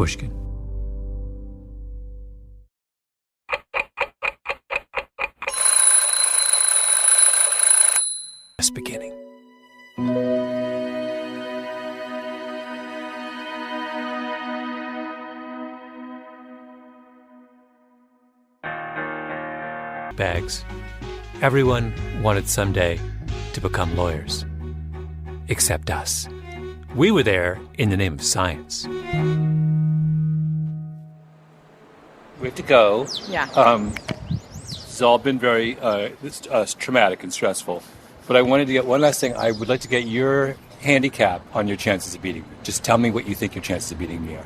Pushkin. Just beginning. Bags. Everyone wanted someday to become lawyers. Except us. We were there in the name of science. We have to go. Yeah. It's all been very traumatic and stressful. But I wanted to get one last thing. I would like to get your handicap on your chances of beating me. Just tell me what you think your chances of beating me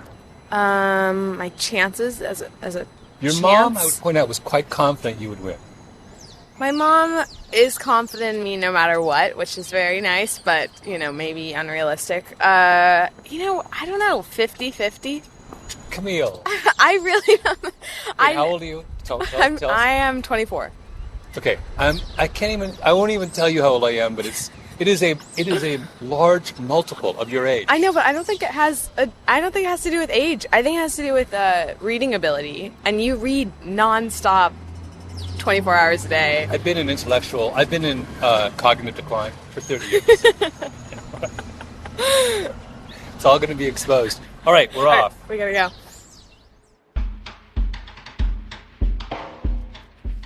are. My chances as a Your chance? mom, I would point out, was quite confident you would win. My mom is confident in me no matter what, which is very nice, but, maybe unrealistic. I don't know, 50-50? Camille. I really don't. Wait, how old are you? Tell us. I am 24. Okay, I won't even tell you how old I am, but it is a large multiple of your age. I know, but I don't think it has to do with age. I think it has to do with reading ability. And you read nonstop 24 hours a day. I've been in cognitive decline for 30 years. It's all going to be exposed. All right, we're off. We gotta go.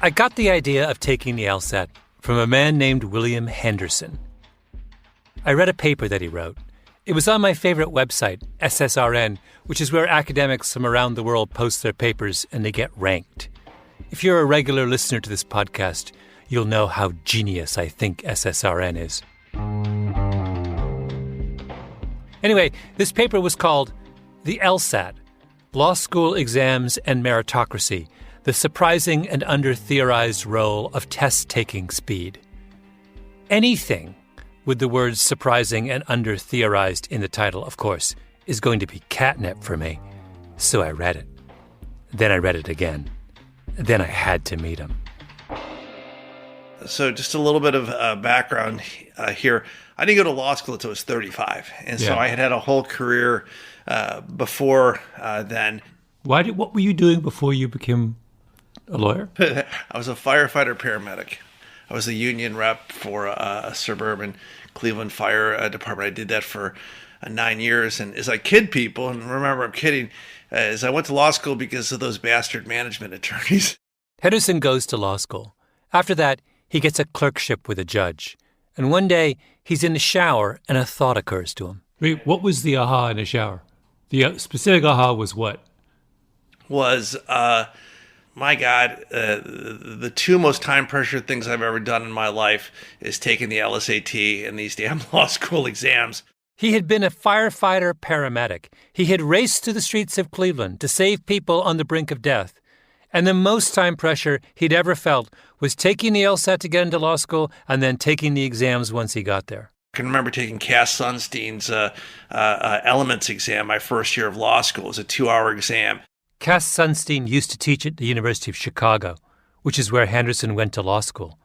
I got the idea of taking the LSAT from a man named William Andersen. I read a paper that he wrote. It was on my favorite website, SSRN, which is where academics from around the world post their papers and they get ranked. If you're a regular listener to this podcast, you'll know how genius I think SSRN is. Anyway, this paper was called The LSAT, Law School Exams and Meritocracy, the surprising and under-theorized role of test-taking speed. Anything with the words surprising and under-theorized in the title, of course, is going to be catnip for me. So I read it. Then I read it again. Then I had to meet him. So just a little bit of background here. I didn't go to law school until I was 35. And so I had a whole career before then. What were you doing before you became a lawyer? I was a firefighter paramedic. I was a union rep for a suburban Cleveland fire department. I did that for 9 years. And as I kid people, and remember I'm kidding, as I went to law school because of those bastard management attorneys. Henderson goes to law school. After that, he gets a clerkship with a judge. And one day, he's in the shower and a thought occurs to him. Wait, what was the aha in the shower? The specific aha was what? Was, my God, the two most time-pressured things I've ever done in my life is taking the LSAT and these damn law school exams. He had been a firefighter paramedic. He had raced through the streets of Cleveland to save people on the brink of death. And the most time pressure he'd ever felt was taking the LSAT to get into law school and then taking the exams once he got there. I can remember taking Cass Sunstein's elements exam my first year of law school. It was a 2-hour exam. Cass Sunstein used to teach at the University of Chicago, which is where Henderson went to law school.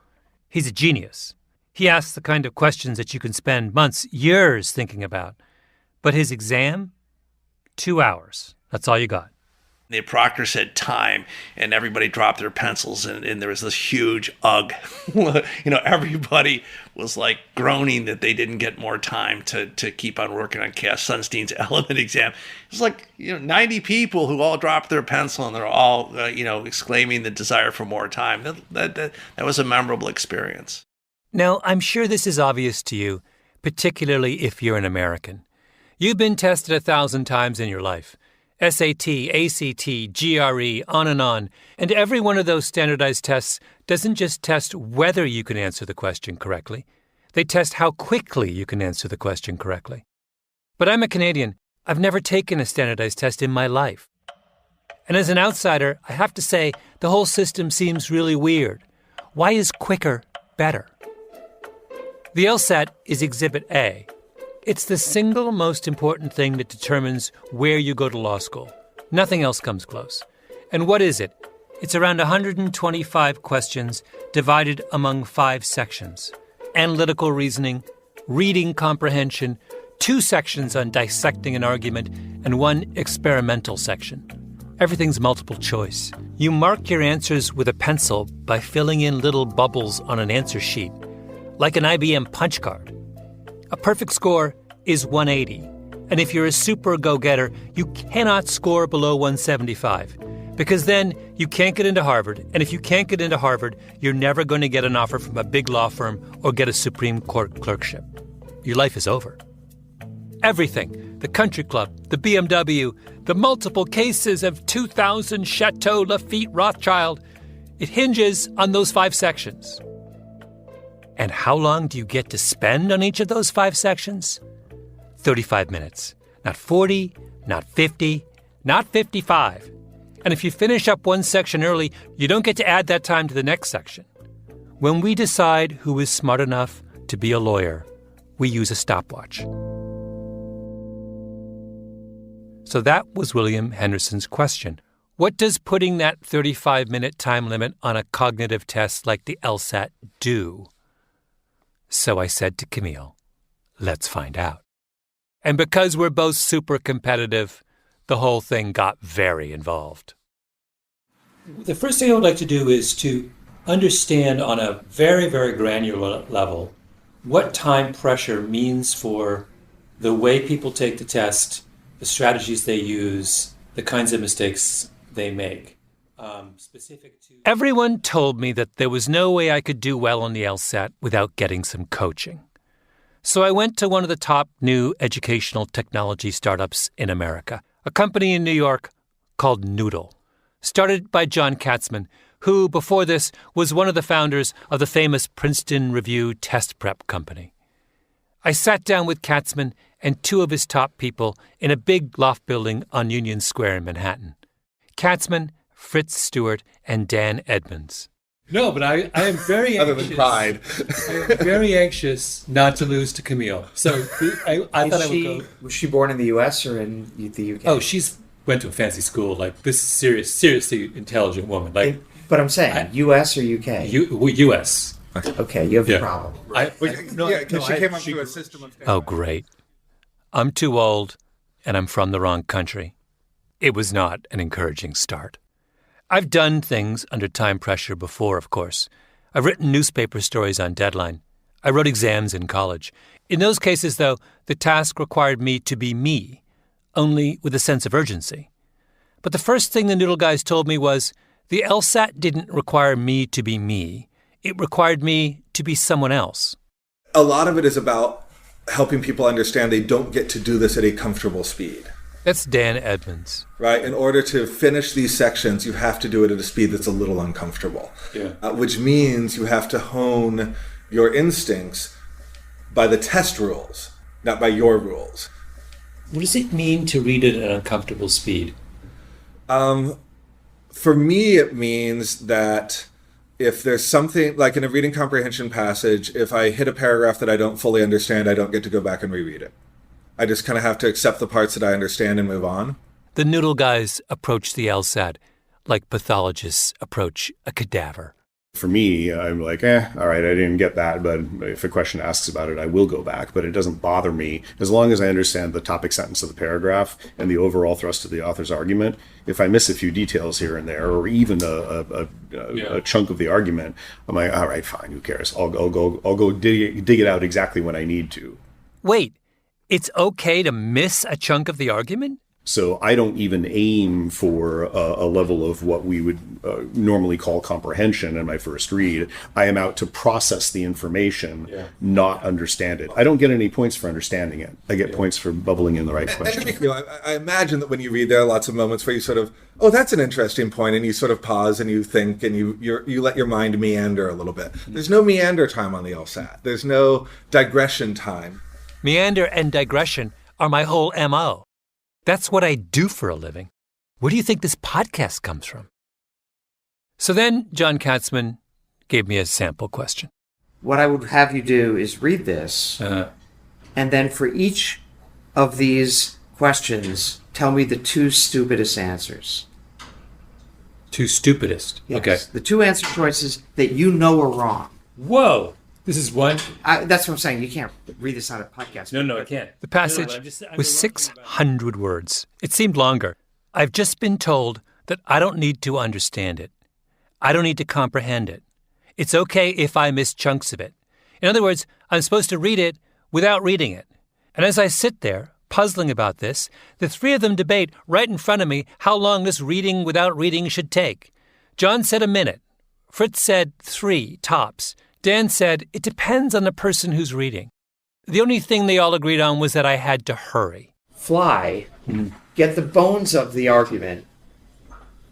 He's a genius. He asks the kind of questions that you can spend months, years thinking about. But his exam? 2 hours. That's all you got. The proctor said time, and everybody dropped their pencils, and there was this huge ugh. Everybody was like groaning that they didn't get more time to keep on working on Cass Sunstein's element exam. It was like 90 people who all dropped their pencil, and they're all exclaiming the desire for more time. That was a memorable experience. Now, I'm sure this is obvious to you, particularly if you're an American. You've been tested 1,000 times in your life. SAT, ACT, GRE, on, and every one of those standardized tests doesn't just test whether you can answer the question correctly. They test how quickly you can answer the question correctly. But I'm a Canadian. I've never taken a standardized test in my life. And as an outsider, I have to say, the whole system seems really weird. Why is quicker better? The LSAT is Exhibit A. It's the single most important thing that determines where you go to law school. Nothing else comes close. And what is it? It's around 125 questions divided among 5 sections. Analytical reasoning, reading comprehension, 2 sections on dissecting an argument, and one experimental section. Everything's multiple choice. You mark your answers with a pencil by filling in little bubbles on an answer sheet, like an IBM punch card. A perfect score is 180, and if you're a super go-getter, you cannot score below 175, because then you can't get into Harvard, and if you can't get into Harvard, you're never going to get an offer from a big law firm or get a Supreme Court clerkship. Your life is over. Everything, the country club, the BMW, the multiple cases of 2,000 Chateau Lafite Rothschild, it hinges on those 5 sections. And how long do you get to spend on each of those 5 sections? 35 minutes. Not 40, not 50, not 55. And if you finish up one section early, you don't get to add that time to the next section. When we decide who is smart enough to be a lawyer, we use a stopwatch. So that was William Henderson's question. What does putting that 35-minute time limit on a cognitive test like the LSAT do? So I said to Camille, let's find out. And because we're both super competitive, the whole thing got very involved. The first thing I would like to do is to understand on a very, very granular level what time pressure means for the way people take the test, the strategies they use, the kinds of mistakes they make. Everyone told me that there was no way I could do well on the LSAT without getting some coaching. So I went to one of the top new educational technology startups in America, a company in New York called Noodle, started by John Katzman, who, before this, was one of the founders of the famous Princeton Review test prep company. I sat down with Katzman and 2 of his top people in a big loft building on Union Square in Manhattan. Katzman, Fritz Stewart, and Dan Edmonds. No, but I am very anxious. Other than pride. I am very anxious not to lose to Camille. So I thought I would go. Was she born in the U.S. or in the UK? Oh, she's went to a fancy school. Like, this is seriously intelligent woman. Like, but I'm saying, U.S. or UK? U.S. Okay, you have a problem. Because she came up through a system of... Oh, great. I'm too old, and I'm from the wrong country. It was not an encouraging start. I've done things under time pressure before, of course. I've written newspaper stories on deadline. I wrote exams in college. In those cases, though, the task required me to be me, only with a sense of urgency. But the first thing the Noodle guys told me was, the LSAT didn't require me to be me. It required me to be someone else. A lot of it is about helping people understand they don't get to do this at a comfortable speed. That's Dan Edmonds. Right? In order to finish these sections, you have to do it at a speed that's a little uncomfortable. Which means you have to hone your instincts by the test rules, not by your rules. What does it mean to read at an uncomfortable speed? For me, it means that if there's something, like in a reading comprehension passage, if I hit a paragraph that I don't fully understand, I don't get to go back and reread it. I just kind of have to accept the parts that I understand and move on. The Noodle guys approach the LSAT like pathologists approach a cadaver. For me, I'm like, all right, I didn't get that, but if a question asks about it, I will go back. But it doesn't bother me as long as I understand the topic sentence of the paragraph and the overall thrust of the author's argument. If I miss a few details here and there, or even a chunk of the argument, I'm like, all right, fine, who cares? I'll go dig it out exactly when I need to. Wait, it's okay to miss a chunk of the argument? So I don't even aim for a level of what we would normally call comprehension in my first read. I am out to process the information, not understand it. I don't get any points for understanding it. I get points for bubbling in the right question. I imagine that when you read, there are lots of moments where you sort of, oh, that's an interesting point, and you sort of pause and you think and you let your mind meander a little bit. There's no meander time on the LSAT. There's no digression time. Meander and digression are my whole MO. That's what I do for a living. Where do you think this podcast comes from? So then John Katzman gave me a sample question. What I would have you do is read this, and then for each of these questions, tell me the 2 stupidest answers. 2 stupidest? Yes. Okay. The 2 answer choices that you know are wrong. Whoa. This is one. That's what I'm saying. You can't read this on a podcast. No, I can't. The passage was 600 words. It seemed longer. I've just been told that I don't need to understand it. I don't need to comprehend it. It's okay if I miss chunks of it. In other words, I'm supposed to read it without reading it. And as I sit there, puzzling about this, the three of them debate right in front of me how long this reading without reading should take. John said a minute. Fritz said 3, tops. Dan said, it depends on the person who's reading. The only thing they all agreed on was that I had to hurry. Fly, get the bones of the argument,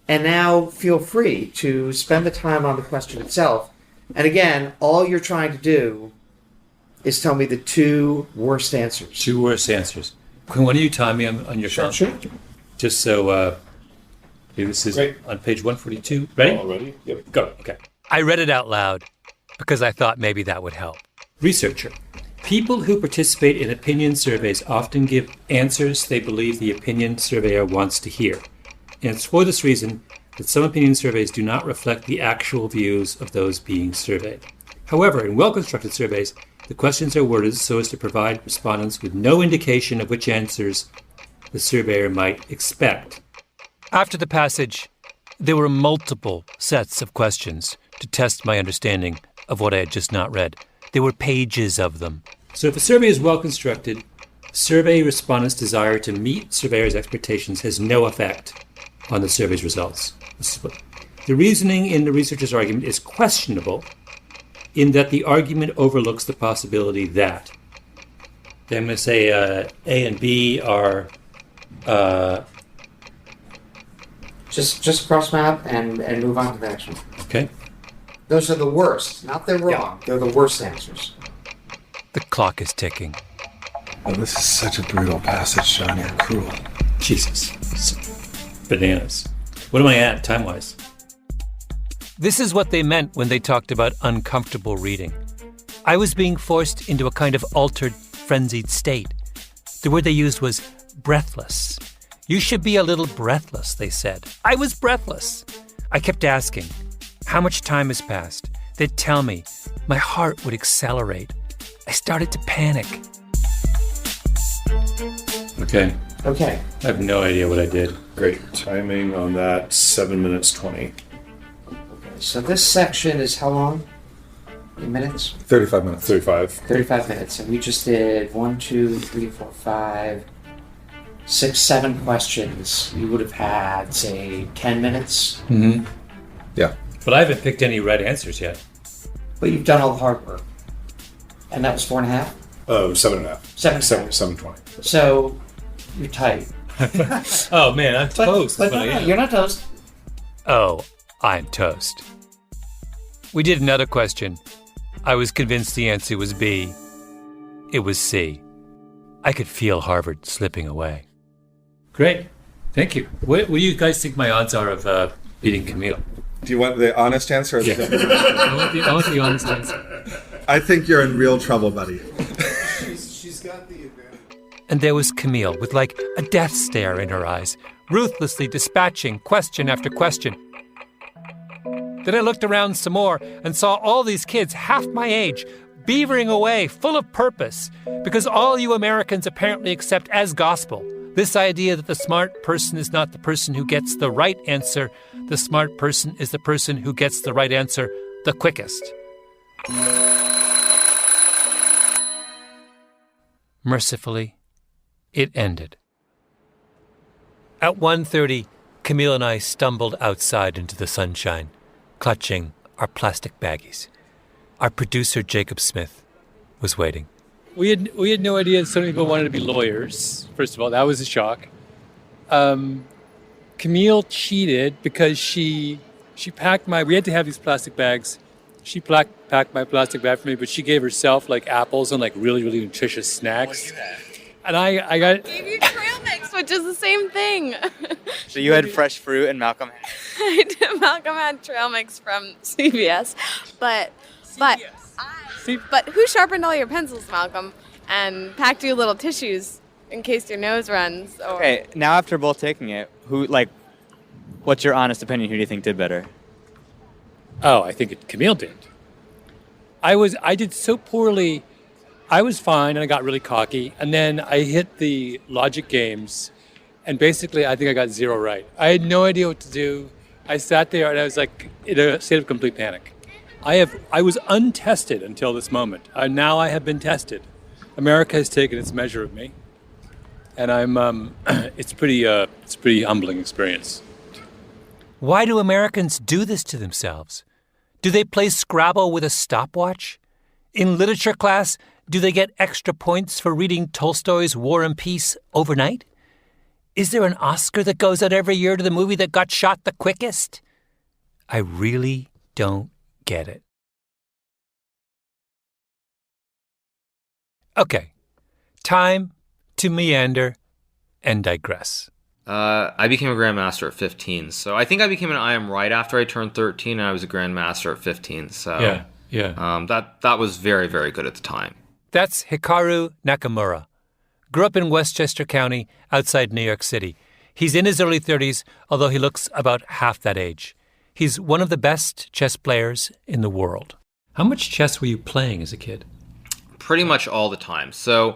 and now feel free to spend the time on the question itself. And again, all you're trying to do is tell me the 2 worst answers. 2 worst answers. Can one of you time me on your phone? Sure. Just so, this is on page 142. Ready? All ready? Yep. Go. Okay. I read it out loud because I thought maybe that would help. Researcher. People who participate in opinion surveys often give answers they believe the opinion surveyor wants to hear. And it's for this reason that some opinion surveys do not reflect the actual views of those being surveyed. However, in well-constructed surveys, the questions are worded so as to provide respondents with no indication of which answers the surveyor might expect. After the passage, there were multiple sets of questions to test my understanding of what I had just not read. There were pages of them. So if a survey is well constructed, survey respondents' desire to meet surveyors' expectations has no effect on the survey's results. The reasoning in the researcher's argument is questionable in that the argument overlooks the possibility that. Then I'm going to say A and B are... Just cross them out and move on to the next one. Okay. Those are the worst. Not they're wrong. Yeah. They're the worst answers. The clock is ticking. Oh, this is such a brutal passage, John. You're cruel. Jesus. Bananas. What am I at, time-wise? This is what they meant when they talked about uncomfortable reading. I was being forced into a kind of altered, frenzied state. The word they used was breathless. You should be a little breathless, they said. I was breathless. I kept asking, how much time has passed? They'd tell me. My heart would accelerate. I started to panic. Okay. I have no idea what I did. Great. Timing on that, 7 minutes 20. So this section is how long? In minutes? 35 minutes. 35 minutes. And we just did 1, 2, 3, 4, 5, 6, 7 questions. You would have had, say, 10 minutes. Mm-hmm. Yeah. But I haven't picked any right answers yet. But you've done all the hard work. And that was 4.5? 7.5. 7.5. 7:20. So you're tight. Oh man, I'm toast. But no, you're not toast. Oh, I'm toast. We did another question. I was convinced the answer was B. It was C. I could feel Harvard slipping away. Great. Thank you. What do you guys think my odds are of beating Camille? Do you want the honest answer? Or I want the honest answer. I think you're in real trouble, buddy. She's got the advantage. And there was Camille with like a death stare in her eyes, ruthlessly dispatching question after question. Then I looked around some more and saw all these kids half my age, beavering away, full of purpose, because all you Americans apparently accept as gospel this idea that the smart person is not the person who gets the right answer. The smart person is the person who gets the right answer the quickest. Mercifully, it ended. At 1:30, Camille and I stumbled outside into the sunshine, clutching our plastic baggies. Our producer, Jacob Smith, was waiting. We had no idea some people wanted to be lawyers. First of all, that was a shock. Camille cheated because she packed we had to have these plastic bags. She packed my plastic bag for me, but she gave herself like apples and like really, really nutritious snacks. And I got... Gave you trail mix, which is the same thing. So you had fresh fruit and Malcolm had... Malcolm had trail mix from CVS, but who sharpened all your pencils, Malcolm, and packed you little tissues in case your nose runs? Or... Okay, now after both taking it, what's your honest opinion? Who do you think did better? Oh, I think Camille did. I did so poorly. I was fine, and I got really cocky. And then I hit the logic games, and basically I think I got 0 right. I had no idea what to do. I sat there, and I was like in a state of complete panic. I was untested until this moment. Now I have been tested. America has taken its measure of me, and it's pretty humbling experience. Why do Americans do this to themselves? Do they play Scrabble with a stopwatch? In literature class, do they get extra points for reading Tolstoy's War and Peace overnight? Is there an Oscar that goes out every year to the movie that got shot the quickest? I really don't get it. Okay, time to meander and digress. I became a grandmaster at 15. So I think I became an IM right after I turned 13, and I was a grandmaster at 15. So that was very, very good at the time. That's Hikaru Nakamura. Grew up in Westchester County, outside New York City. He's in his early 30s, although he looks about half that age. He's one of the best chess players in the world. How much chess were you playing as a kid? Pretty much all the time. So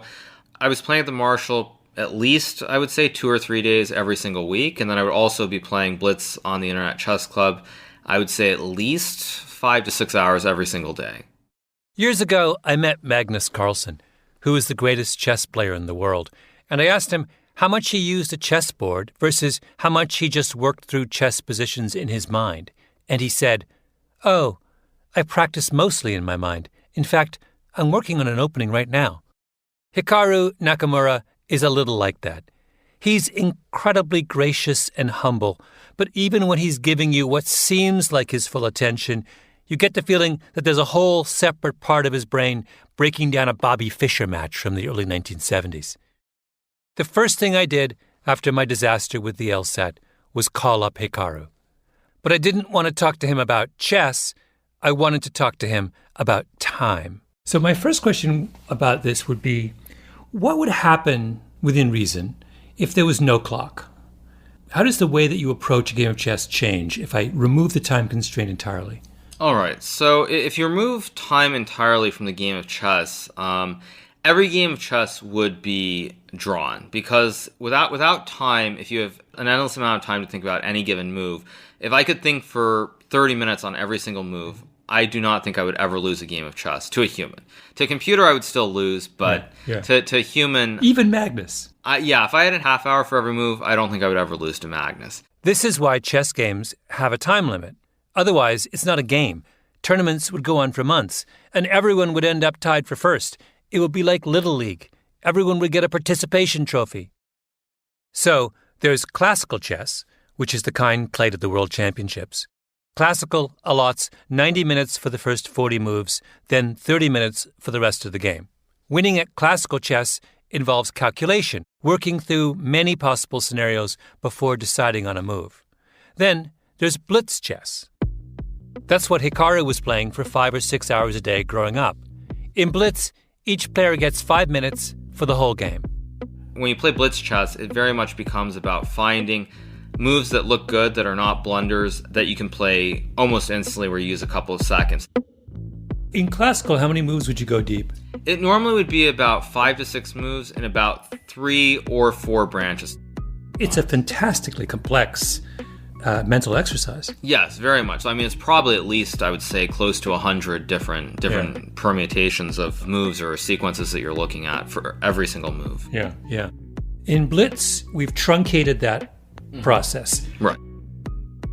I was playing at the Marshall at least, I would say, 2 or 3 days every single week. And then I would also be playing Blitz on the Internet Chess Club, I would say at least 5 to 6 hours every single day. Years ago, I met Magnus Carlsen, who is the greatest chess player in the world, and I asked him how much he used a chessboard versus how much he just worked through chess positions in his mind. And he said, "Oh, I practice mostly in my mind. In fact, I'm working on an opening right now." Hikaru Nakamura is a little like that. He's incredibly gracious and humble, but even when he's giving you what seems like his full attention, you get the feeling that there's a whole separate part of his brain breaking down a Bobby Fischer match from the early 1970s. The first thing I did after my disaster with the LSAT was call up Hikaru. But I didn't want to talk to him about chess. I wanted to talk to him about time. So my first question about this would be, what would happen within reason if there was no clock? How does the way that you approach a game of chess change if I remove the time constraint entirely? All right. So if you remove time entirely from the game of chess, every game of chess would be drawn, because without time, if you have an endless amount of time to think about any given move, if I could think for 30 minutes on every single move, I do not think I would ever lose a game of chess to a human. To a computer, I would still lose, but to a human... Even Magnus? If I had a half hour for every move, I don't think I would ever lose to Magnus. This is why chess games have a time limit. Otherwise, it's not a game. Tournaments would go on for months, and everyone would end up tied for first. It would be like Little League. Everyone would get a participation trophy. So, there's classical chess, which is the kind played at the World Championships. Classical allots 90 minutes for the first 40 moves, then 30 minutes for the rest of the game. Winning at classical chess involves calculation, working through many possible scenarios before deciding on a move. Then there's blitz chess. That's what Hikaru was playing for 5 or 6 hours a day growing up. In blitz, each player gets 5 minutes for the whole game. When you play blitz chess, it very much becomes about finding moves that look good, that are not blunders, that you can play almost instantly where you use a couple of seconds. In classical, how many moves would you go deep? It normally would be about 5 to 6 moves and about 3 or 4 branches. It's a fantastically complex mental exercise. Yes, very much. I mean, it's probably at least, I would say, close to 100 different permutations of moves or sequences that you're looking at for every single move. Yeah. In blitz, we've truncated that process. Right.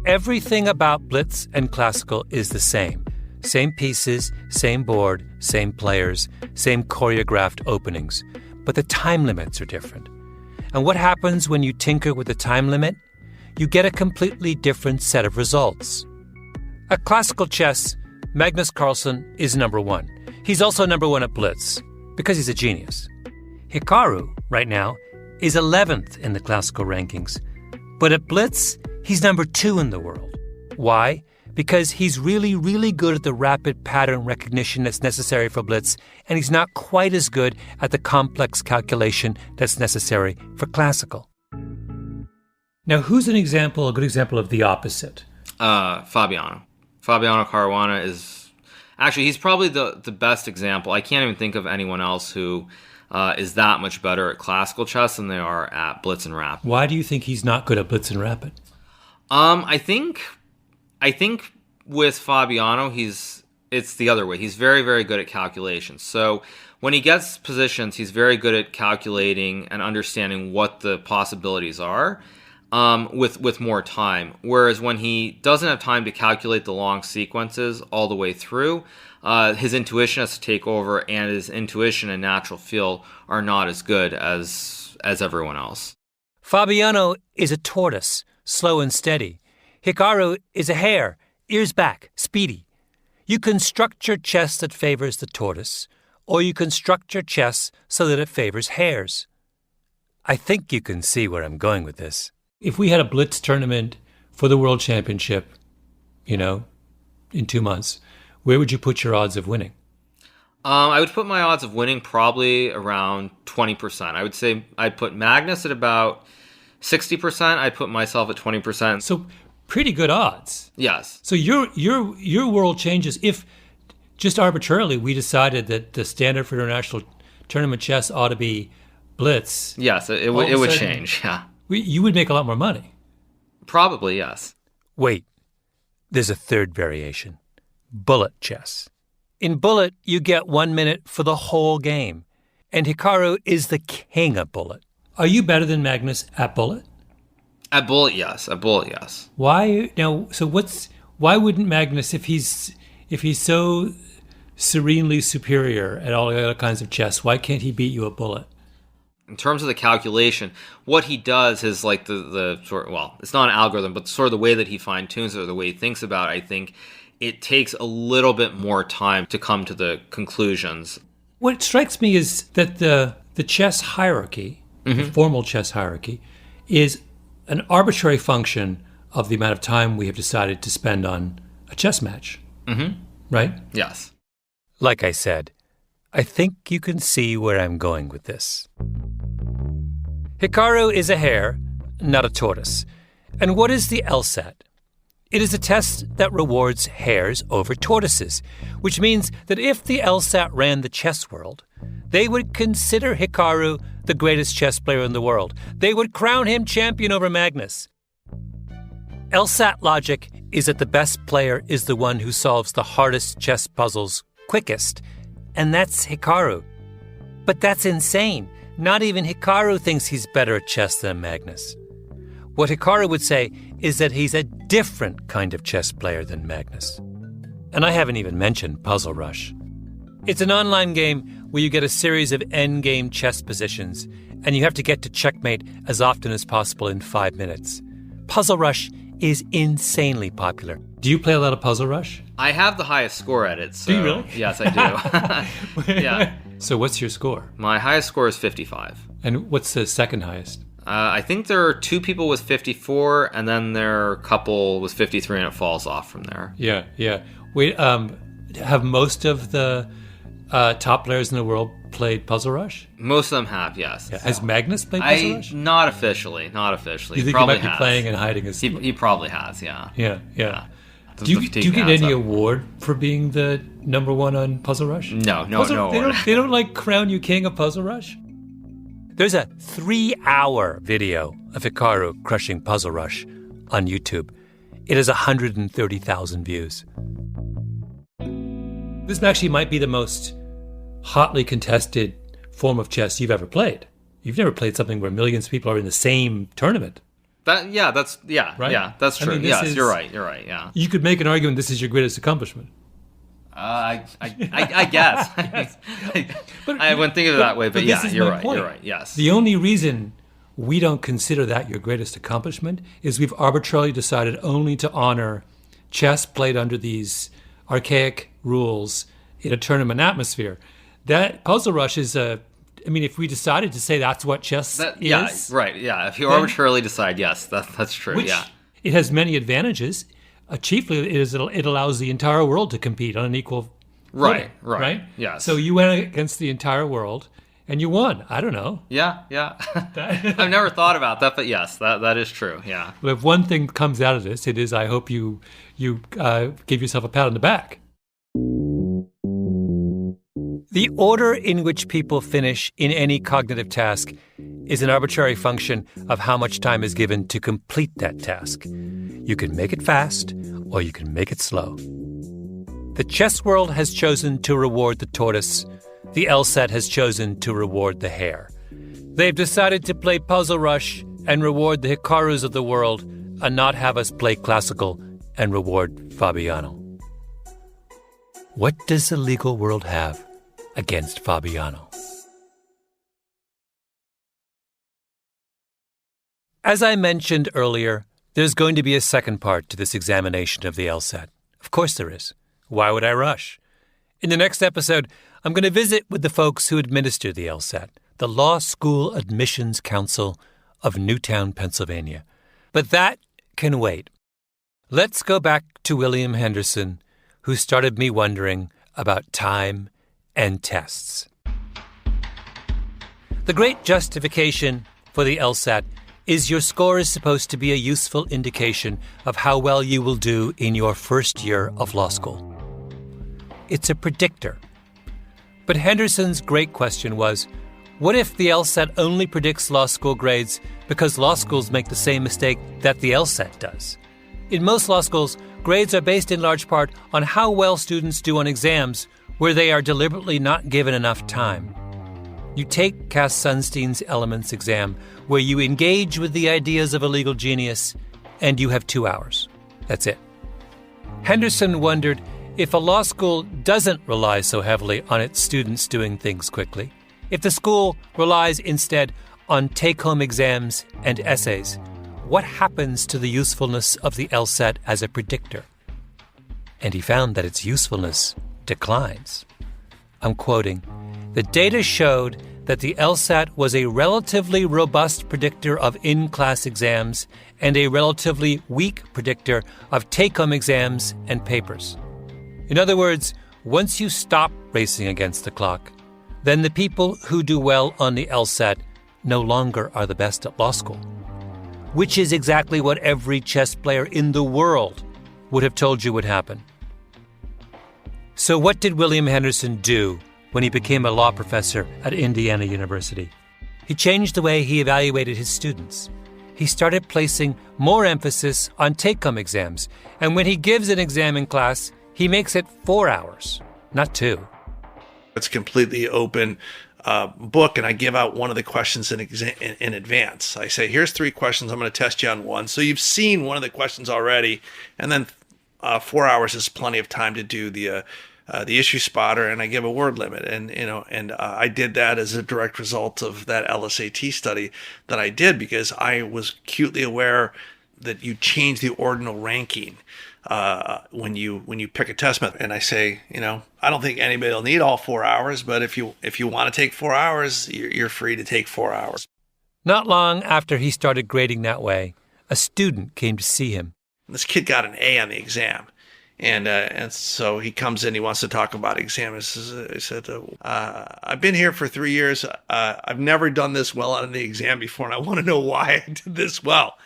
Everything about blitz and classical is the same. Same pieces, same board, same players, same choreographed openings. But the time limits are different. And what happens when you tinker with the time limit? You get a completely different set of results. At classical chess, Magnus Carlsen is number 1. He's also number 1 at blitz, because he's a genius. Hikaru, right now, is 11th in the classical rankings. But at blitz, he's number 2 in the world. Why? Because he's really, really good at the rapid pattern recognition that's necessary for blitz, and he's not quite as good at the complex calculation that's necessary for classical. Now, who's a good example of the opposite? Fabiano Caruana is Actually, he's probably the best example. I can't even think of anyone else who is that much better at classical chess than they are at Blitz and Rapid. Why do you think he's not good at Blitz and Rapid? I think with Fabiano, it's the other way. He's very, very good at calculations. So when he gets positions, he's very good at calculating and understanding what the possibilities are with more time. Whereas when he doesn't have time to calculate the long sequences all the way through, his intuition has to take over, and his intuition and natural feel are not as good as everyone else. Fabiano is a tortoise, slow and steady. Hikaru is a hare, ears back, speedy. You construct your chess that favors the tortoise, or you construct your chess so that it favors hares. I think you can see where I'm going with this. If we had a blitz tournament for the World Championship, in 2 months, where would you put your odds of winning? I would put my odds of winning probably around 20%. I would say I'd put Magnus at about 60%. I'd put myself at 20%. So pretty good odds. Yes. So your world changes if just arbitrarily we decided that the standard for international tournament chess ought to be blitz. Yes, it would change. Yeah. You would make a lot more money. Probably, yes. Wait, there's a third variation. Bullet chess. In bullet, you get 1 minute for the whole game, and Hikaru is the king of bullet. Are you better than Magnus at bullet? At bullet, yes. At bullet, yes. Why now? So why wouldn't Magnus, if he's so serenely superior at all the other kinds of chess, why can't he beat you at bullet? In terms of the calculation, what he does is like the sort of, well, it's not an algorithm, but sort of the way that he fine tunes it or the way he thinks about it, I think it takes a little bit more time to come to the conclusions. What strikes me is that the chess hierarchy, the formal chess hierarchy, is an arbitrary function of the amount of time we have decided to spend on a chess match. Mm-hmm. Right? Yes. Like I said, I think you can see where I'm going with this. Hikaru is a hare, not a tortoise. And what is the LSAT? It is a test that rewards hares over tortoises, which means that if the LSAT ran the chess world, they would consider Hikaru the greatest chess player in the world. They would crown him champion over Magnus. LSAT logic is that the best player is the one who solves the hardest chess puzzles quickest, and that's Hikaru. But that's insane. Not even Hikaru thinks he's better at chess than Magnus. What Hikaru would say is that he's a different kind of chess player than Magnus. And I haven't even mentioned Puzzle Rush. It's an online game where you get a series of endgame chess positions, and you have to get to checkmate as often as possible in 5 minutes. Puzzle Rush is insanely popular. Do you play a lot of Puzzle Rush? I have the highest score at it. So, do you really? Yes, I do. Yeah. So what's your score? My highest score is 55. And what's the second highest? I think there are 2 people with 54, and then there are a couple with 53, and it falls off from there. Yeah, yeah. Wait, have most of the top players in the world played Puzzle Rush? Most of them have, yes. Yeah. Has Magnus played Puzzle Rush? Not officially. Not officially. You think he might be playing and hiding his... He probably has, yeah. Yeah. Do you get any award for being the number one on Puzzle Rush? No. They don't like crown you king of Puzzle Rush? There's a 3-hour video of Hikaru crushing Puzzle Rush on YouTube. It has 130,000 views. This actually might be the most hotly contested form of chess you've ever played. You've never played something where millions of people are in the same tournament. Right? Yeah, that's true. Yes, you're right. Yeah. You could make an argument this is your greatest accomplishment. I guess. I wouldn't think of it that way, but yeah, you're right. Point. You're right. Yes. The only reason we don't consider that your greatest accomplishment is we've arbitrarily decided only to honor chess played under these archaic rules in a tournament atmosphere. That Puzzle Rush is if we decided to say that's what chess is. Yeah, right. Yeah. If you arbitrarily decide, yes, that's true. Yeah. It has many advantages. Chiefly, it allows the entire world to compete on an equal footing, right? Yes. So you went against the entire world, and you won. I don't know. Yeah. I've never thought about that, but yes, that is true. Yeah. Well, if one thing comes out of this, it is I hope you give yourself a pat on the back. The order in which people finish in any cognitive task is an arbitrary function of how much time is given to complete that task. You can make it fast, or you can make it slow. The chess world has chosen to reward the tortoise. The LSAT has chosen to reward the hare. They've decided to play Puzzle Rush and reward the Hikarus of the world and not have us play classical and reward Fabiano. What does the legal world have against Fabiano? As I mentioned earlier, there's going to be a second part to this examination of the LSAT. Of course there is. Why would I rush? In the next episode, I'm going to visit with the folks who administer the LSAT, the Law School Admissions Council of Newtown, Pennsylvania. But that can wait. Let's go back to William Henderson, who started me wondering about time and tests. The great justification for the LSAT is your score is supposed to be a useful indication of how well you will do in your first year of law school. It's a predictor. But Henderson's great question was, what if the LSAT only predicts law school grades because law schools make the same mistake that the LSAT does? In most law schools, grades are based in large part on how well students do on exams where they are deliberately not given enough time. You take Cass Sunstein's Elements exam, where you engage with the ideas of a legal genius, and you have 2 hours. That's it. Henderson wondered if a law school doesn't rely so heavily on its students doing things quickly, if the school relies instead on take-home exams and essays, what happens to the usefulness of the LSAT as a predictor? And he found that its usefulness declines. I'm quoting, "The data showed that the LSAT was a relatively robust predictor of in-class exams and a relatively weak predictor of take-home exams and papers." In other words, once you stop racing against the clock, then the people who do well on the LSAT no longer are the best at law school, which is exactly what every chess player in the world would have told you would happen. So what did William Henderson do when he became a law professor at Indiana University? He changed the way he evaluated his students. He started placing more emphasis on take-home exams, and when he gives an exam in class, he makes it 4 hours, not 2. It's a completely open book, and I give out one of the questions in advance. I say, here's 3 questions. I'm going to test you on one. So you've seen one of the questions already, and then 4 hours is plenty of time to do the issue spotter, and I give a word limit. And I did that as a direct result of that LSAT study that I did, because I was acutely aware that you change the ordinal ranking when you pick a test method. And I say, I don't think anybody will need all 4 hours, but if you want to take 4 hours, you're free to take 4 hours. Not long after he started grading that way, a student came to see him. This kid got an A on the exam. And so he comes in, he wants to talk about exam. He said, I've been here for 3 years. I've never done this well on the exam before, and I want to know why I did this well.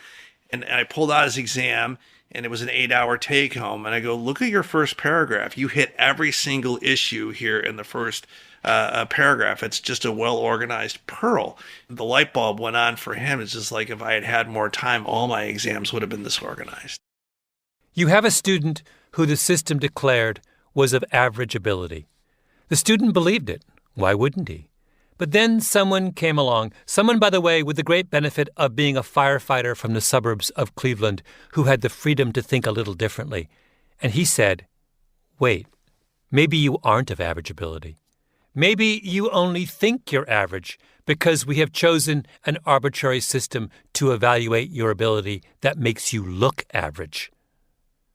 And I pulled out his exam, and it was an 8-hour take home. And I go, look at your first paragraph. You hit every single issue here in the first paragraph. It's just a well-organized pearl. The light bulb went on for him. It's just like, if I had had more time, all my exams would have been this organized. You have a student who the system declared was of average ability. The student believed it. Why wouldn't he? But then someone came along, someone, by the way, with the great benefit of being a firefighter from the suburbs of Cleveland, who had the freedom to think a little differently. And he said, wait, maybe you aren't of average ability. Maybe you only think you're average because we have chosen an arbitrary system to evaluate your ability that makes you look average.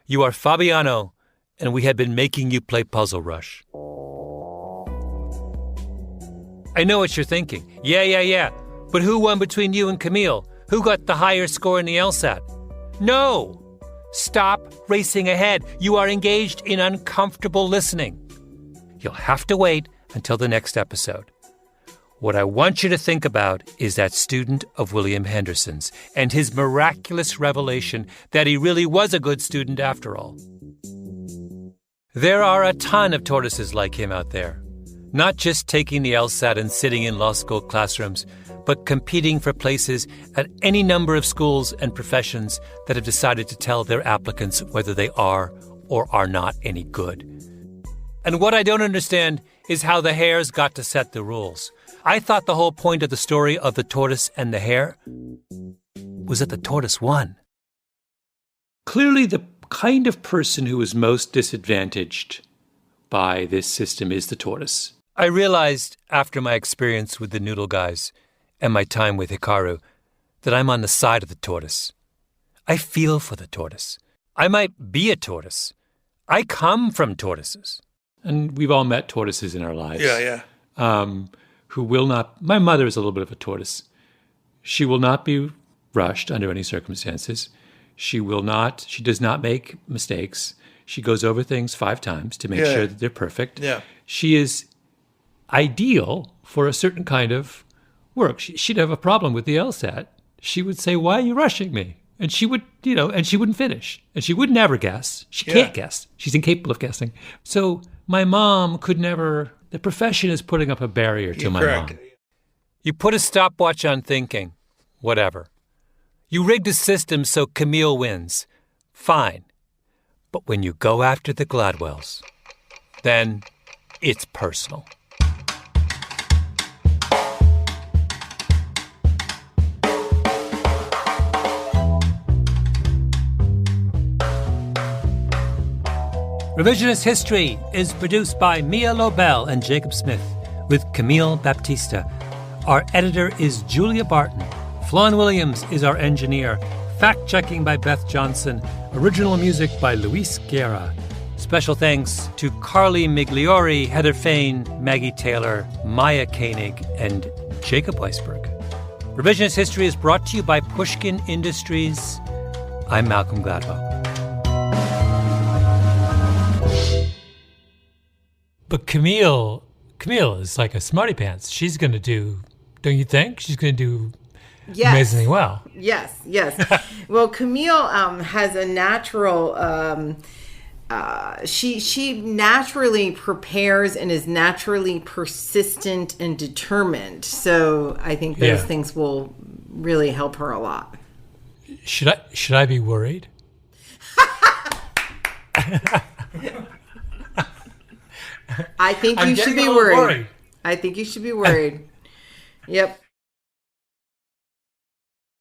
You are Fabiano, and we have been making you play Puzzle Rush. I know what you're thinking. Yeah. But who won between you and Camille? Who got the higher score in the LSAT? No! Stop racing ahead. You are engaged in uncomfortable listening. You'll have to wait until the next episode. What I want you to think about is that student of William Henderson's and his miraculous revelation that he really was a good student after all. There are a ton of tortoises like him out there. Not just taking the LSAT and sitting in law school classrooms, but competing for places at any number of schools and professions that have decided to tell their applicants whether they are or are not any good. And what I don't understand is how the hares got to set the rules. I thought the whole point of the story of the tortoise and the hare was that the tortoise won. Clearly, the kind of person who is most disadvantaged by this system is the tortoise. I realized after my experience with the Noodle Guys and my time with Hikaru that I'm on the side of the tortoise. I feel for the tortoise. I might be a tortoise. I come from tortoises. And we've all met tortoises in our lives. Yeah. Who will not... My mother is a little bit of a tortoise. She will not be rushed under any circumstances. She does not make mistakes. She goes over things 5 times to make sure that they're perfect. Yeah. She is ideal for a certain kind of work. She'd have a problem with the LSAT. She would say, "Why are you rushing me?" And she would, and she wouldn't finish. And she would never guess. She can't guess. She's incapable of guessing. So my mom could never... The profession is putting up a barrier to my mom. You put a stopwatch on thinking. Whatever. You rigged a system so Camille wins. Fine. But when you go after the Gladwells, then it's personal. Revisionist History is produced by Mia Lobel and Jacob Smith with Camille Baptista. Our editor is Julia Barton. Flawn Williams is our engineer. Fact-checking by Beth Johnson. Original music by Luis Guerra. Special thanks to Carly Migliori, Heather Fain, Maggie Taylor, Maya Koenig, and Jacob Weisberg. Revisionist History is brought to you by Pushkin Industries. I'm Malcolm Gladwell. But Camille is like a smarty pants. She's going to do, don't you think? She's going to do amazingly well. Yes. Well, Camille has a natural, she naturally prepares and is naturally persistent and determined. So I think those things will really help her a lot. Should I be worried? I think you should be worried. I think you should be worried. Yep.